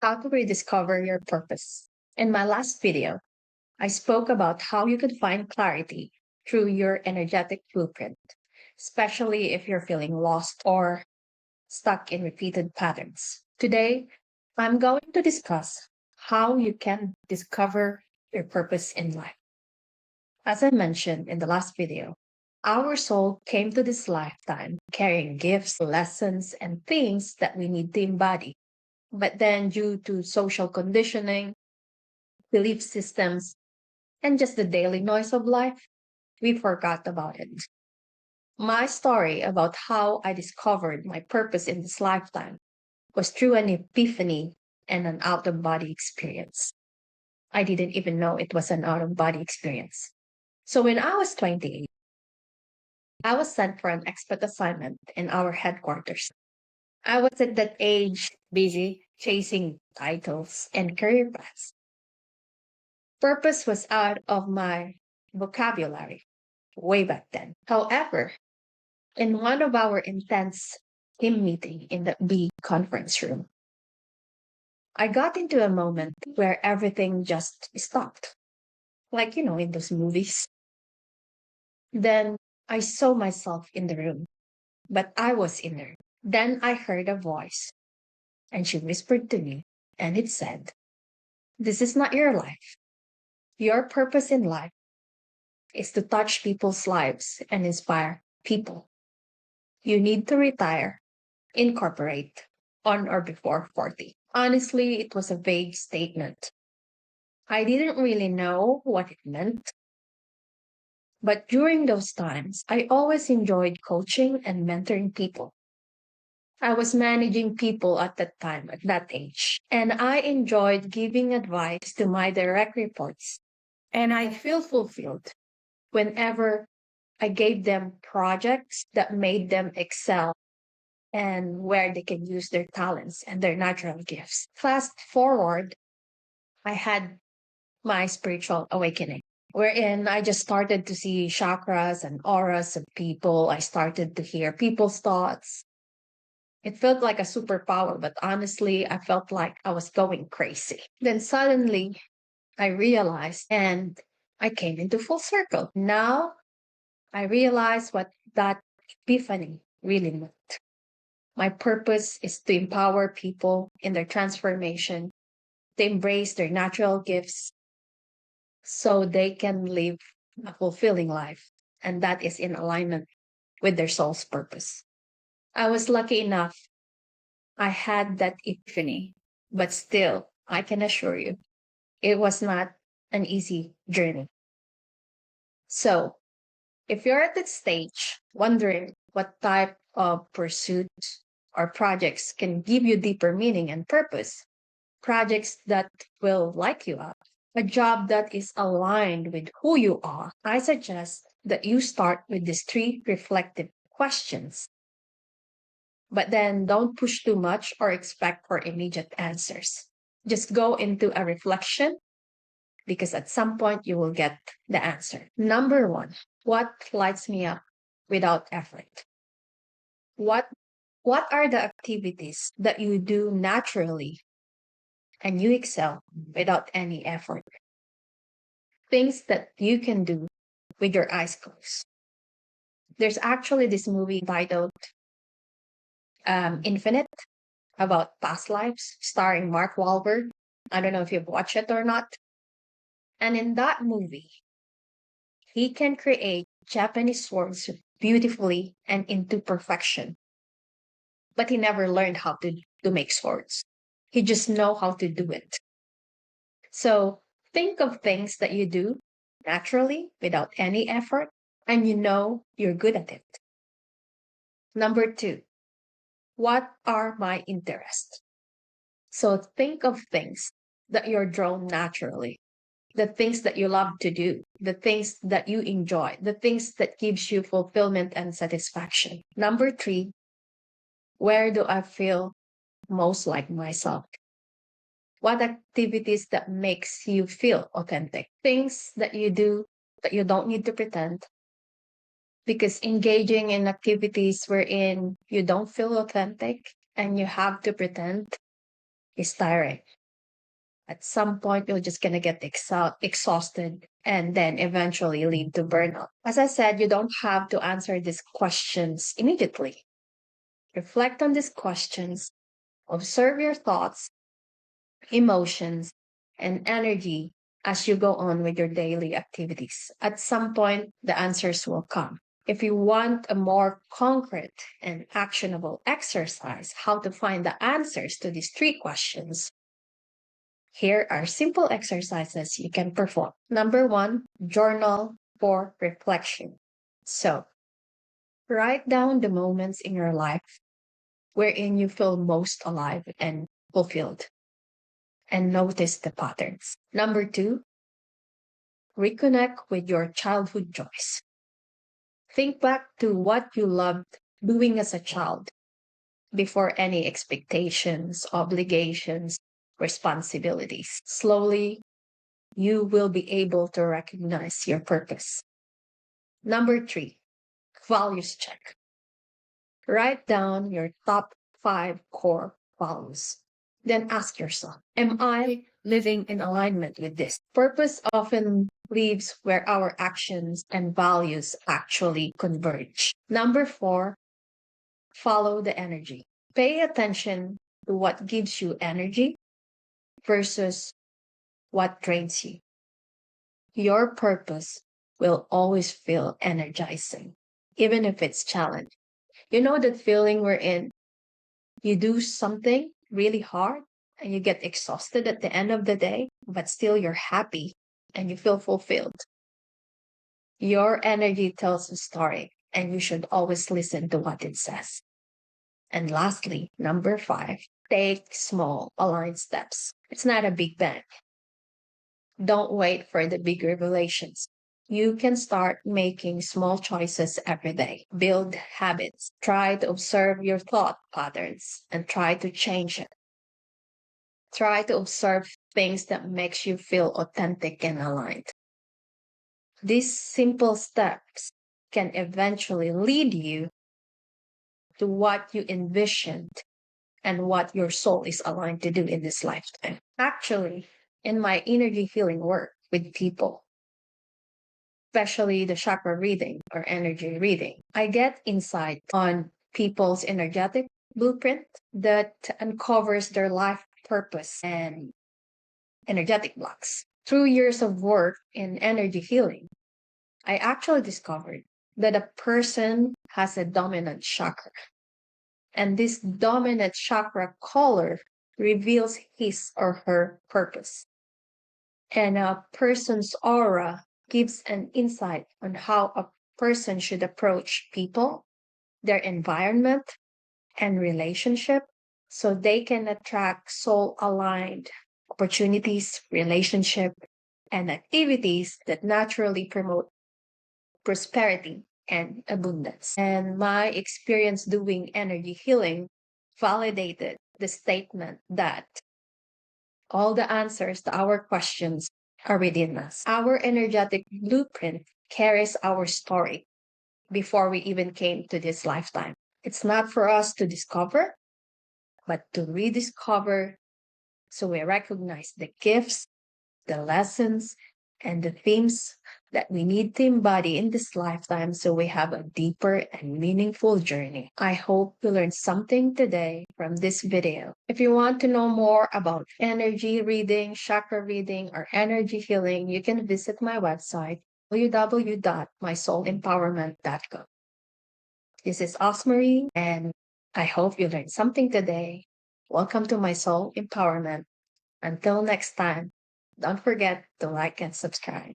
How to rediscover your purpose. In my last video, I spoke about how you could find clarity through your energetic blueprint, especially if you're feeling lost or stuck in repeated patterns. Today, I'm going to discuss how you can discover your purpose in life. As I mentioned in the last video, our soul came to this lifetime carrying gifts, lessons, and things that we need to embody. But then, due to social conditioning, belief systems, and just the daily noise of life, we forgot about it. My story about how I discovered my purpose in this lifetime was through an epiphany and an out of body experience. I didn't even know it was an out of body experience. So when I was 28, I was sent for an expert assignment in our headquarters. I was at that age busy chasing titles and career paths. Purpose was out of my vocabulary way back then. However, in one of our intense team meeting in the big conference room, I got into a moment where everything just stopped. Like, in those movies. Then I saw myself in the room, but I was in there. Then I heard a voice, and she whispered to me, and it said, "This is not your life. Your purpose in life is to touch people's lives and inspire people. You need to retire, incorporate on or before 40." Honestly, it was a vague statement. I didn't really know what it meant. But during those times, I always enjoyed coaching and mentoring people. I was managing people at that time, at that age, and I enjoyed giving advice to my direct reports. And I feel fulfilled whenever I gave them projects that made them excel and where they can use their talents and their natural gifts. Fast forward, I had my spiritual awakening, wherein I just started to see chakras and auras of people. I started to hear people's thoughts. It felt like a superpower, but honestly, I felt like I was going crazy. Then suddenly, I realized and I came into full circle. Now, I realized what that epiphany really meant. My purpose is to empower people in their transformation, to embrace their natural gifts so they can live a fulfilling life. And that is in alignment with their soul's purpose. I was lucky enough. I had that epiphany, but still, I can assure you, it was not an easy journey. So, if you're at that stage wondering what type of pursuits or projects can give you deeper meaning and purpose, projects that will light you up, a job that is aligned with who you are, I suggest that you start with these three reflective questions. But then don't push too much or expect for immediate answers. Just go into a reflection because at some point you will get the answer. Number one, what lights me up without effort? What what are the activities that you do naturally and you excel without any effort? Things that you can do with your eyes closed. There's actually this movie titled Infinite about past lives, starring Mark Wahlberg. I don't know if you've watched it or not. And in that movie, he can create Japanese swords beautifully and into perfection. But he never learned how to make swords. He just know how to do it. So think of things that you do naturally without any effort, and you know you're good at it. Number two, what are my interests? So think of things that you're drawn naturally, the things that you love to do, the things that you enjoy, the things that gives you fulfillment and satisfaction. Number three, where do I feel most like myself? What activities that makes you feel authentic? Things that you do that you don't need to pretend, because engaging in activities wherein you don't feel authentic and you have to pretend, is tiring. At some point, you're just going to get exhausted and then eventually lead to burnout. As I said, you don't have to answer these questions immediately. Reflect on these questions, observe your thoughts, emotions, and energy as you go on with your daily activities. At some point, the answers will come. If you want a more concrete and actionable exercise, how to find the answers to these three questions, here are simple exercises you can perform. Number one, journal for reflection. So, write down the moments in your life wherein you feel most alive and fulfilled, and notice the patterns. Number two, reconnect with your childhood joys. Think back to what you loved doing as a child before any expectations, obligations, responsibilities. Slowly, you will be able to recognize your purpose. Number three, values check. Write down your top 5 core values. Then ask yourself, am I living in alignment with this? Purpose often lives where our actions and values actually converge. Number four, follow the energy. Pay attention to what gives you energy versus what drains you. Your purpose will always feel energizing, even if it's challenging. You know that feeling wherein you do something really hard and you get exhausted at the end of the day, but still you're happy and you feel fulfilled. Your energy tells a story, and you should always listen to what it says. And lastly, number five, take small aligned steps. It's not a big bang. Don't wait for the big revelations. You can start making small choices every day. Build habits. Try to observe your thought patterns and try to change it. Try to observe things that makes you feel authentic and aligned. These simple steps can eventually lead you to what you envisioned and what your soul is aligned to do in this lifetime. Actually, in my energy healing work with people, especially the chakra reading or energy reading, I get insight on people's energetic blueprint that uncovers their life purpose and energetic blocks. Through years of work in energy healing, I actually discovered that a person has a dominant chakra. And this dominant chakra color reveals his or her purpose. And a person's aura gives an insight on how a person should approach people, their environment, and relationship so they can attract soul aligned opportunities, relationship, and activities that naturally promote prosperity and abundance. And my experience doing energy healing validated the statement that all the answers to our questions are within us. Our energetic blueprint carries our story before we even came to this lifetime. It's not for us to discover, but to rediscover so we recognize the gifts, the lessons, and the themes that we need to embody in this lifetime so we have a deeper and meaningful journey. I hope you learned something today from this video. If you want to know more about energy reading, chakra reading, or energy healing, you can visit my website, www.mysoulempowerment.com. This is Osmarie, and I hope you learned something today. Welcome to My Soul Empowerment. Until next time, don't forget to like and subscribe.